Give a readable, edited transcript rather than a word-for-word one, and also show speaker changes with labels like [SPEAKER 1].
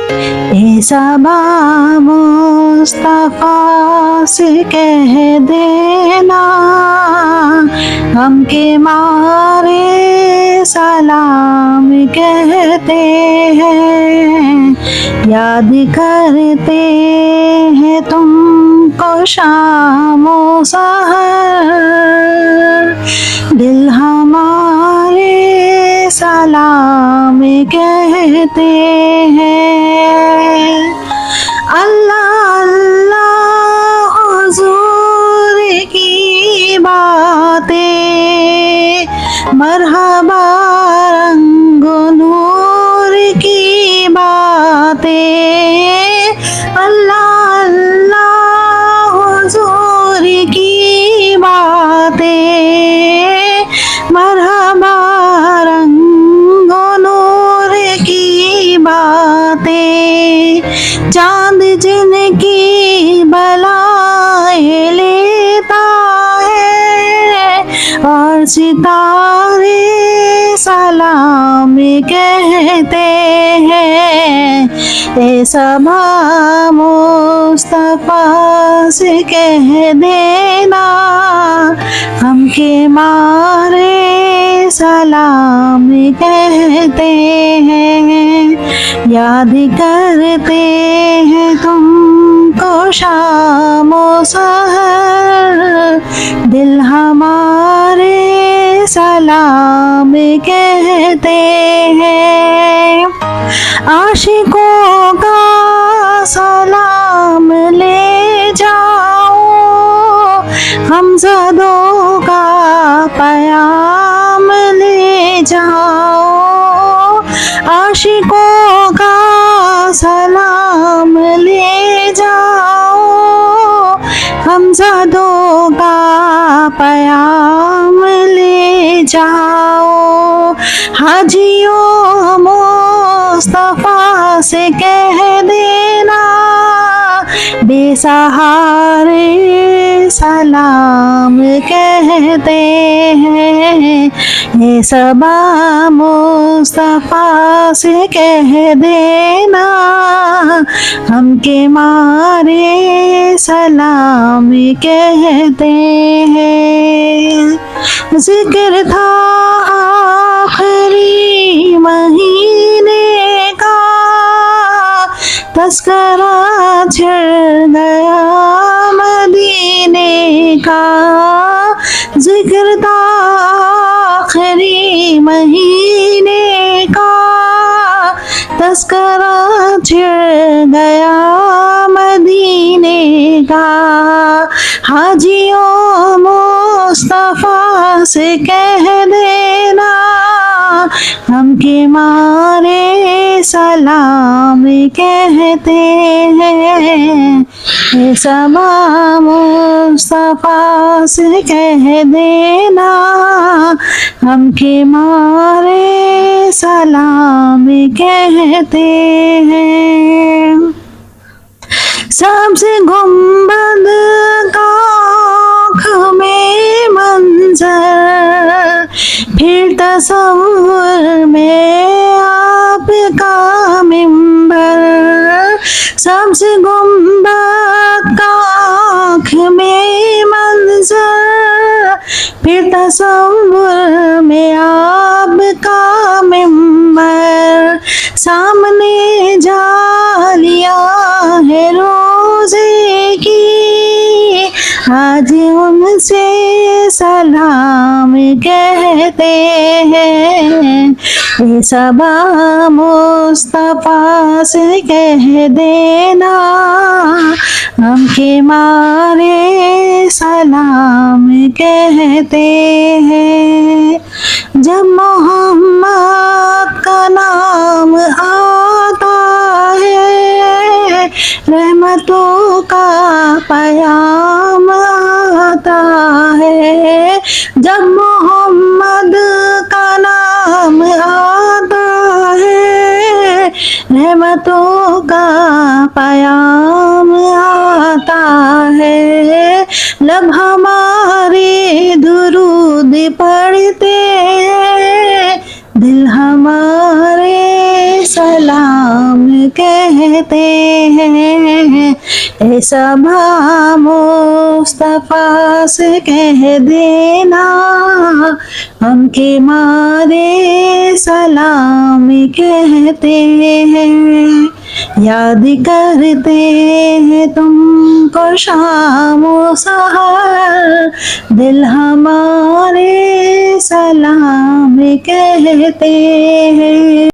[SPEAKER 1] اے صبا مصطفیٰ سے کہہ دینا ہم کے مارے سلام کہتے ہیں، یاد کرتے ہیں تم کو شام و سحر، دل ہمارے سلام کہتے ہیں۔ اللہ اللہ حضور کی باتیں، مرحبا رنگ و نور کی باتیں، اللہ اللہ حضور کی باتیں، مرحبا رنگ و نور کی باتیں، چاند جن کی بلائیں لیتا ہے اور ستارے سلام کہتے ہیں، اے صبا مصطفیٰ سے کہہ دینا ہم کے مارے سلام کہتے ہیں، یاد کرتے ہیں تم کو شام و سحر، دل ہمارے سلام کہتے ہیں۔ عاشقوں کا سلام لے جاؤ، غمزدوں کا پیام لے جاؤ، عاشقوں کا سلام لے جاؤ، غمزدوں کا پیام لے جاؤ، حاجیوں مصطفیٰ سے کہہ دینا بے سہارے سلام کہتے ہیں، اے صبا مصطفیٰ سے کہہ دینا ہم کے مارے سلام کہتے ہیں۔ ذکر تھا آخری مہینے کا، تذکرہ چھڑ گیا مدینے کا، ذکر تھا آخری مہینے کا، تذکرہ چھڑ گیا مدینے کا، حاجیوں مصطفیٰ سے کہہ دینا ہم کے مارے سلام کہتے ہیں، اے صبا مصطفیٰ سے کہہ دینا ہم کے مارے سلام کہتے ہیں۔ سبز گنبد کا آنکھ میں منظر، پھر تصور میں آپ کا ممبر، سبز گنبد کا آنکھ میں منظر، پھر تصور میں آپ کا ممبر، سامنے جالیاں ہے روزے کی، آج ان سے سلام کہتے ہیں، اے صبا مصطفیٰ سے کہہ دینا ہم کے مارے سلام کہتے ہیں۔ جب محمد کا نام آتا ہے، رحمتوں کا پیام آتا ہے، جب محمد کا نام آتا ہے، رحمتوں کا پیام آتا ہے، لب ہمارے درود پڑھتے ہیں، دل ہمارے سلام کہتے کہتے ہیں، اے صبا مصطفیٰ سے کہہ دینا، ہم کے مارے سلام کہتے ہیں، یاد کرتے ہیں تم کو شام و سحر، دل ہمارے سلام کہتے ہیں۔